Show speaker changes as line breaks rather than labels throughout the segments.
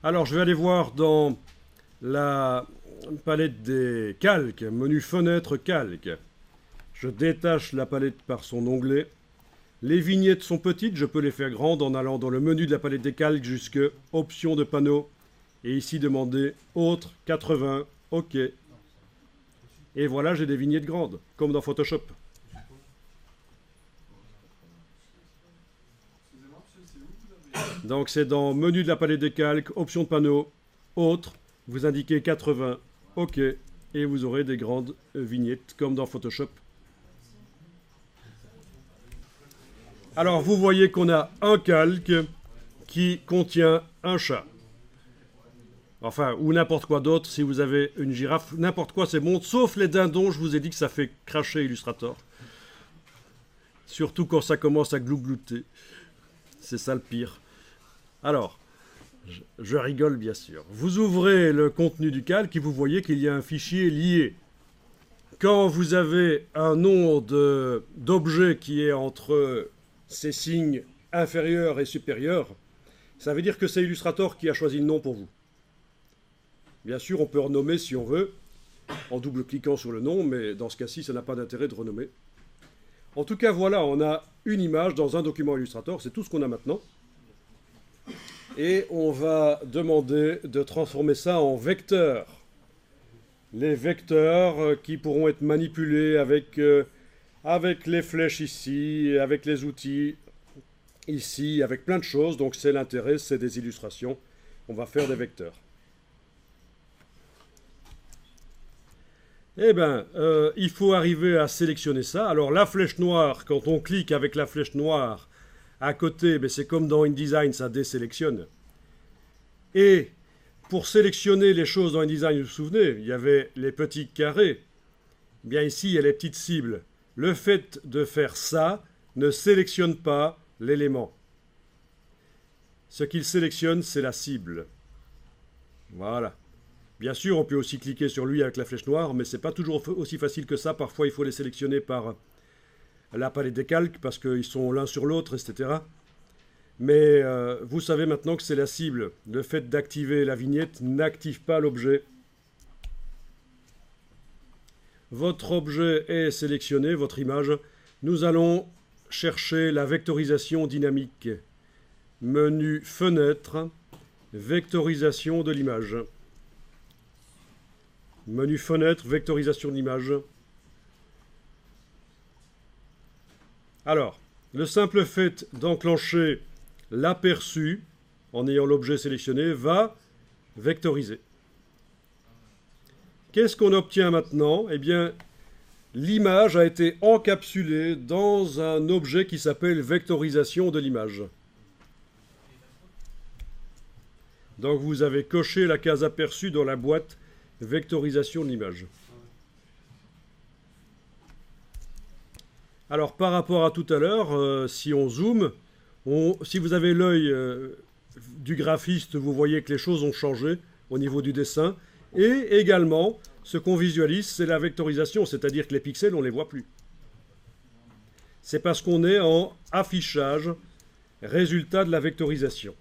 Alors, je vais aller voir dans la palette des calques, menu fenêtre calque. Je détache la palette par son onglet. Les vignettes sont petites, je peux les faire grandes en allant dans le menu de la palette des calques jusque options de panneau. Et ici, demander autre 80, OK. Et voilà, j'ai des vignettes grandes, comme dans Photoshop. Donc c'est dans menu de la palette des calques, options de panneau, autre, vous indiquez 80, OK, et vous aurez des grandes vignettes comme dans Photoshop. Alors vous voyez qu'on a un calque qui contient un chat. Enfin, ou n'importe quoi d'autre, si vous avez une girafe, n'importe quoi c'est bon, sauf les dindons, je vous ai dit que ça fait cracher Illustrator. Surtout quand ça commence à glouglouter. C'est ça le pire. Alors, je rigole bien sûr. Vous ouvrez le contenu du calque et vous voyez qu'il y a un fichier lié. Quand vous avez un nom d'objet qui est entre ces signes inférieurs et supérieurs, ça veut dire que c'est Illustrator qui a choisi le nom pour vous. Bien sûr, on peut renommer si on veut, en double-cliquant sur le nom, mais dans ce cas-ci, ça n'a pas d'intérêt de renommer. En tout cas, voilà, on a une image dans un document Illustrator, c'est tout ce qu'on a maintenant. Et on va demander de transformer ça en vecteurs. Les vecteurs qui pourront être manipulés avec les flèches ici, avec les outils ici, avec plein de choses. Donc c'est l'intérêt, c'est des illustrations. On va faire des vecteurs. Eh bien, il faut arriver à sélectionner ça. Alors la flèche noire, quand on clique avec la flèche noire à côté, ben, c'est comme dans InDesign, ça désélectionne. Et pour sélectionner les choses dans InDesign, vous vous souvenez, il y avait les petits carrés. Eh bien ici, il y a les petites cibles. Le fait de faire ça ne sélectionne pas l'élément. Ce qu'il sélectionne, c'est la cible. Voilà. Bien sûr, on peut aussi cliquer sur lui avec la flèche noire, mais ce n'est pas toujours aussi facile que ça. Parfois, il faut les sélectionner par la palette des calques, parce qu'ils sont l'un sur l'autre, etc. Mais vous savez maintenant que c'est la cible. Le fait d'activer la vignette n'active pas l'objet. Votre objet est sélectionné, votre image. Nous allons chercher la vectorisation dynamique. Menu Fenêtre, vectorisation de l'image. Menu Fenêtre, vectorisation de l'image. Alors, le simple fait d'enclencher l'aperçu, en ayant l'objet sélectionné, va vectoriser. Qu'est-ce qu'on obtient maintenant? Eh bien, l'image a été encapsulée dans un objet qui s'appelle vectorisation de l'image. Donc vous avez coché la case aperçu dans la boîte vectorisation de l'image. Alors par rapport à tout à l'heure, si on zoome, si vous avez l'œil du graphiste, vous voyez que les choses ont changé au niveau du dessin. Et également, ce qu'on visualise, c'est la vectorisation, c'est-à-dire que les pixels, on ne les voit plus. C'est parce qu'on est en affichage, résultat de la vectorisation.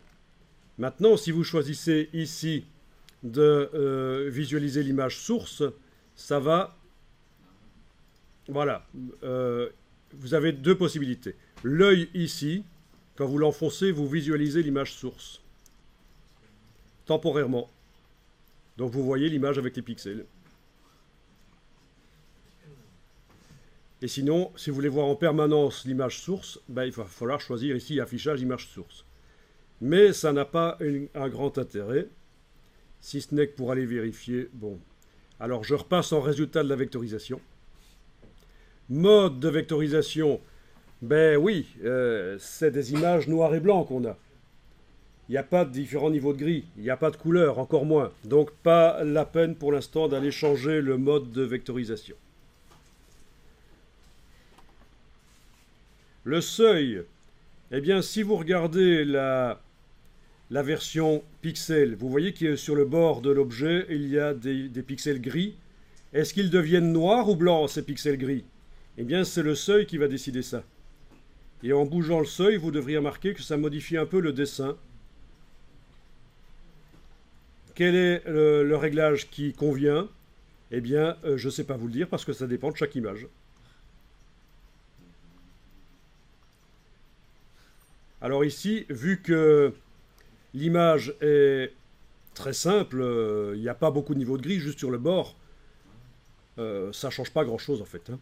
Maintenant, si vous choisissez ici de visualiser l'image source, ça va... Voilà. Vous avez deux possibilités. L'œil ici, quand vous l'enfoncez, vous visualisez l'image source. Temporairement. Donc vous voyez l'image avec les pixels. Et sinon, si vous voulez voir en permanence l'image source, ben, il va falloir choisir ici affichage image source. Mais ça n'a pas un grand intérêt, si ce n'est que pour aller vérifier. Bon, alors je repasse en résultat de la vectorisation. Mode de vectorisation, ben oui, c'est des images noires et blancs qu'on a. Il n'y a pas de différents niveaux de gris, il n'y a pas de couleur, encore moins. Donc pas la peine pour l'instant d'aller changer le mode de vectorisation. Le seuil, eh bien si vous regardez la version pixel, vous voyez que sur le bord de l'objet, il y a des pixels gris. Est-ce qu'ils deviennent noirs ou blancs, ces pixels gris? Eh bien c'est le seuil qui va décider ça. Et en bougeant le seuil, vous devriez remarquer que ça modifie un peu le dessin. quel est le réglage qui convient? Eh bien, je ne sais pas vous le dire parce que ça dépend de chaque image. Alors ici, vu que l'image est très simple, il n'y a pas beaucoup de niveau de gris, juste sur le bord, ça ne change pas grand-chose en fait, hein.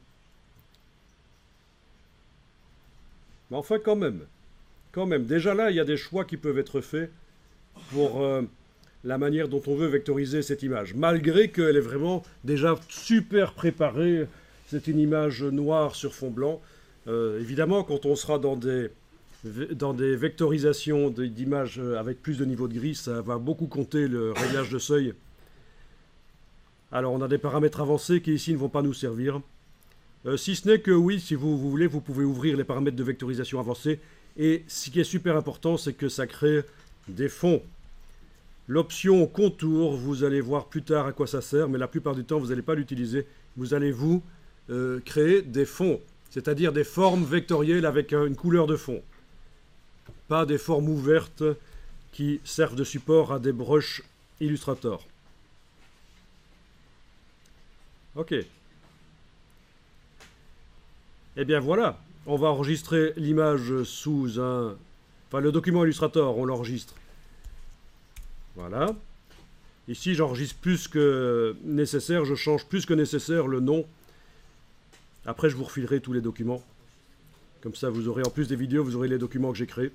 Mais enfin quand même, déjà là, il y a des choix qui peuvent être faits pour la manière dont on veut vectoriser cette image, malgré qu'elle est vraiment déjà super préparée. C'est une image noire sur fond blanc. Évidemment, quand on sera dans des vectorisations d'images avec plus de niveau de gris, ça va beaucoup compter le réglage de seuil. Alors on a des paramètres avancés qui ici ne vont pas nous servir. Si ce n'est que oui, si vous voulez, vous pouvez ouvrir les paramètres de vectorisation avancés. Et ce qui est super important, c'est que ça crée des fonds. L'option contour, vous allez voir plus tard à quoi ça sert, mais la plupart du temps, vous n'allez pas l'utiliser. Vous allez créer des fonds, c'est-à-dire des formes vectorielles avec une couleur de fond. Pas des formes ouvertes qui servent de support à des brushes Illustrator. Ok. Eh bien voilà, on va enregistrer l'image sous un... Enfin, le document Illustrator, on l'enregistre. Voilà. Ici, j'enregistre plus que nécessaire, je change plus que nécessaire le nom. Après, je vous refilerai tous les documents. Comme ça, vous aurez, en plus des vidéos, vous aurez les documents que j'ai créés.